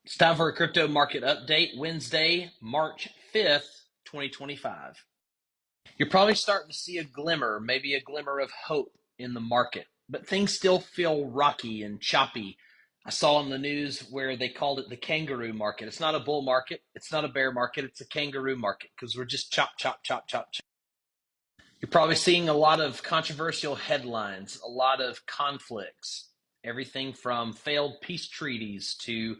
It's time for a crypto market update, Wednesday, March 5th, 2025. You're probably starting to see a glimmer, maybe a glimmer of hope in the market, but things still feel rocky and choppy. I saw on the news where they called it the kangaroo market. It's not a bull market, it's not a bear market, it's a kangaroo market because we're just chop, chop, chop, chop, chop. You're probably seeing a lot of controversial headlines, a lot of conflicts, everything from failed peace treaties to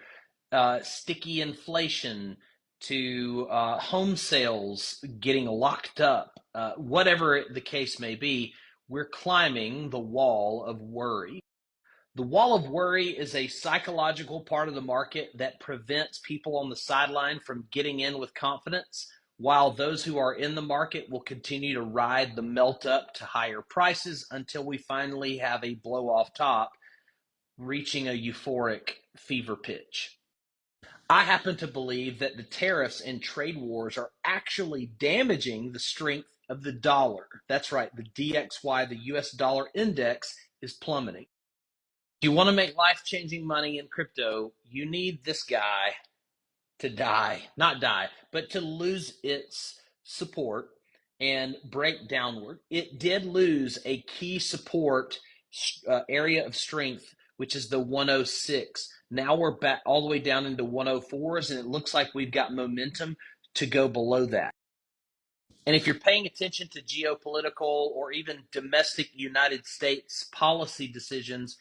sticky inflation to home sales getting locked up, whatever the case may be, we're climbing the wall of worry. The wall of worry is a psychological part of the market that prevents people on the sideline from getting in with confidence, while those who are in the market will continue to ride the melt up to higher prices until we finally have a blow off top, reaching a euphoric fever pitch. I happen to believe that the tariffs and trade wars are actually damaging the strength of the dollar. That's right, the DXY, the US dollar index, is plummeting. If you want to make life changing money in crypto, you need this guy to die, not die, but to lose its support and break downward. It did lose a key support area of strength, which is the 106. Now we're back all the way down into 104s, and it looks like we've got momentum to go below that. And if you're paying attention to geopolitical or even domestic United States policy decisions,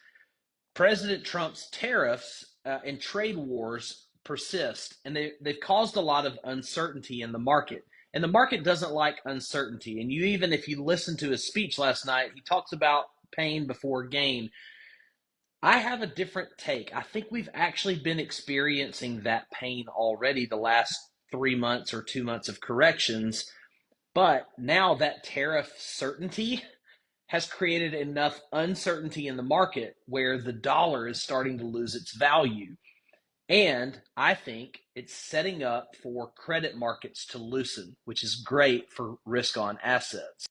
President Trump's tariffs and trade wars persist, and they've caused a lot of uncertainty in the market. And the market doesn't like uncertainty. And if you listen to his speech last night, he talks about pain before gain. I have a different take. I think we've actually been experiencing that pain already the last 3 months or 2 months of corrections. But now that tariff certainty has created enough uncertainty in the market where the dollar is starting to lose its value. And I think it's setting up for credit markets to loosen, which is great for risk on assets.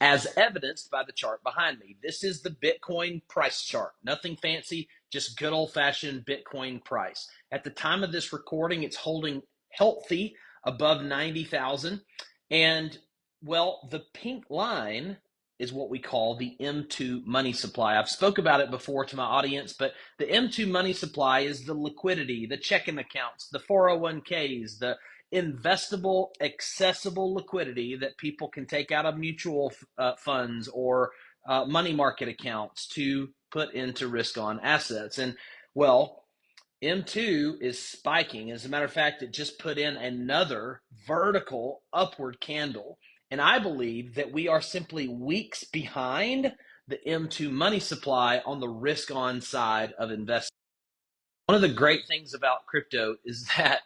As evidenced by the chart behind me, this is the Bitcoin price chart. Nothing fancy, just good old fashioned Bitcoin price. At the time of this recording, it's holding healthy above 90,000. And well, the pink line is what we call the M2 money supply. I've spoke about it before to my audience, but the M2 money supply is the liquidity, the checking accounts, the 401ks, the investable, accessible liquidity that people can take out of mutual funds or money market accounts to put into risk on assets. And well, M2 is spiking. As a matter of fact, it just put in another vertical upward candle. And I believe that we are simply weeks behind the M2 money supply on the risk on side of investing. One of the great things about crypto is that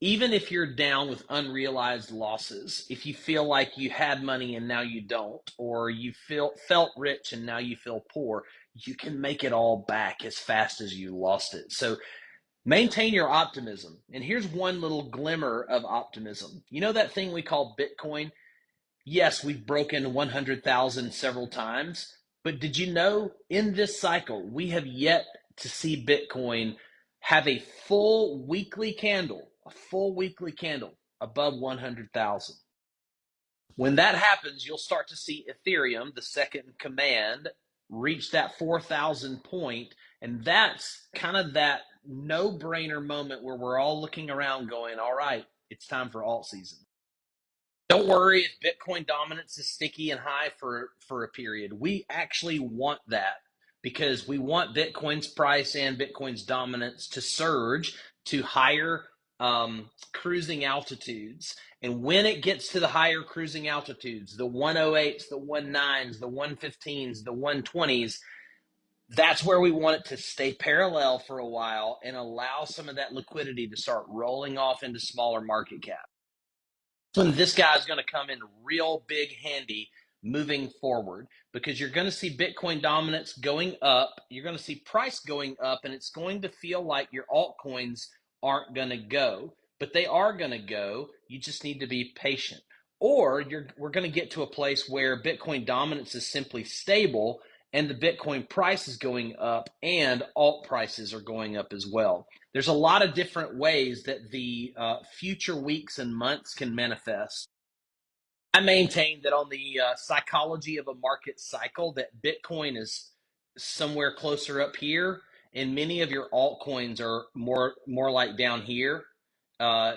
even if you're down with unrealized losses, if you feel like you had money and now you don't, or you felt rich and now you feel poor, you can make it all back as fast as you lost it. So maintain your optimism. And here's one little glimmer of optimism. You know that thing we call Bitcoin? Yes, we've broken 100,000 several times, but did you know in this cycle, we have yet to see Bitcoin have a full weekly candle above 100,000. When that happens, you'll start to see Ethereum, the second in command, reach that 4,000 point. And that's kind of that no-brainer moment where we're all looking around going, all right, it's time for alt season. Don't worry if Bitcoin dominance is sticky and high for a period. We actually want that because we want Bitcoin's price and Bitcoin's dominance to surge to higher cruising altitudes. And when it gets to the higher cruising altitudes, the 108s, the 19s, the 115s, the 120s, that's where we want it to stay parallel for a while and allow some of that liquidity to start rolling off into smaller market cap. When this guy is going to come in real big handy moving forward because you're going to see Bitcoin dominance going up, you're going to see price going up, and it's going to feel like your altcoins aren't going to go, but they are going to go. You just need to be patient. Or we're going to get to a place where Bitcoin dominance is simply stable and the Bitcoin price is going up, and alt prices are going up as well. There's a lot of different ways that the future weeks and months can manifest. I maintain that on the psychology of a market cycle, that Bitcoin is somewhere closer up here, and many of your altcoins are more like down here,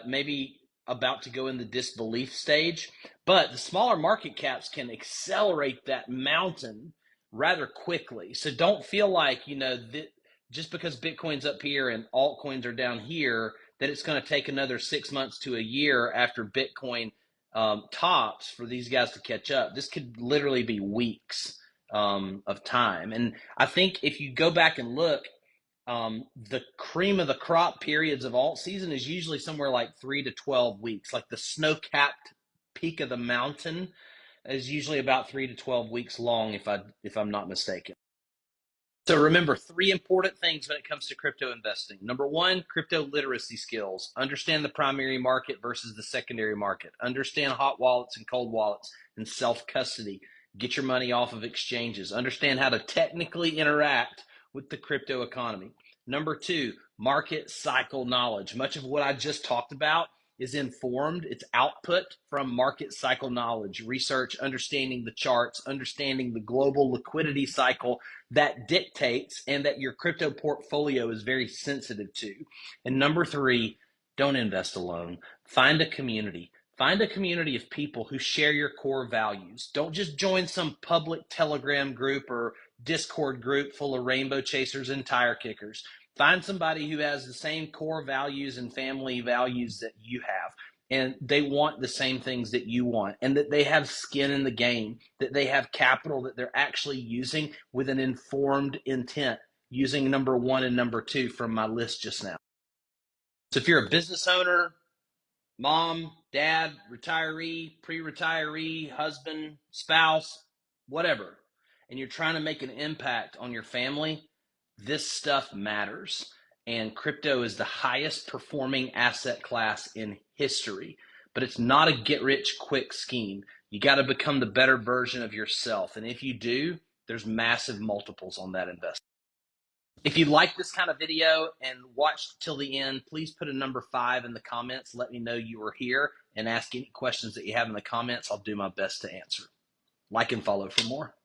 maybe about to go in the disbelief stage. But the smaller market caps can accelerate that mountain rather quickly. So don't feel like just because Bitcoin's up here and altcoins are down here, that it's going to take another 6 months to a year after Bitcoin tops for these guys to catch up. This could literally be weeks of time. And I think if you go back and look, the cream of the crop periods of alt season is usually somewhere like 3 to 12 weeks. Like the snow-capped peak of the mountain is usually about 3 to 12 weeks long, if I'm not mistaken. So remember, 3 important things when it comes to crypto investing. Number one, crypto literacy skills. Understand the primary market versus the secondary market. Understand hot wallets and cold wallets and self-custody. Get your money off of exchanges. Understand how to technically interact with the crypto economy. Number two, market cycle knowledge. Much of what I just talked about is informed. It's output from market cycle knowledge, research, understanding the charts, understanding the global liquidity cycle that dictates and that your crypto portfolio is very sensitive to. And number three, don't invest alone. Find a community. Find a community of people who share your core values. Don't just join some public Telegram group or Discord group full of rainbow chasers and tire kickers. Find somebody who has the same core values and family values that you have, and they want the same things that you want, and that they have skin in the game, that they have capital that they're actually using with an informed intent, using number one and number two from my list just now. So if you're a business owner, mom, dad, retiree, pre-retiree, husband, spouse, whatever, and you're trying to make an impact on your family, this stuff matters. And crypto is the highest performing asset class in history, but it's not a get rich quick scheme. You got to become the better version of yourself. And if you do, there's massive multiples on that investment. If you like this kind of video and watched till the end, please put a number 5 in the comments. Let me know you were here and ask any questions that you have in the comments. I'll do my best to answer. Like and follow for more.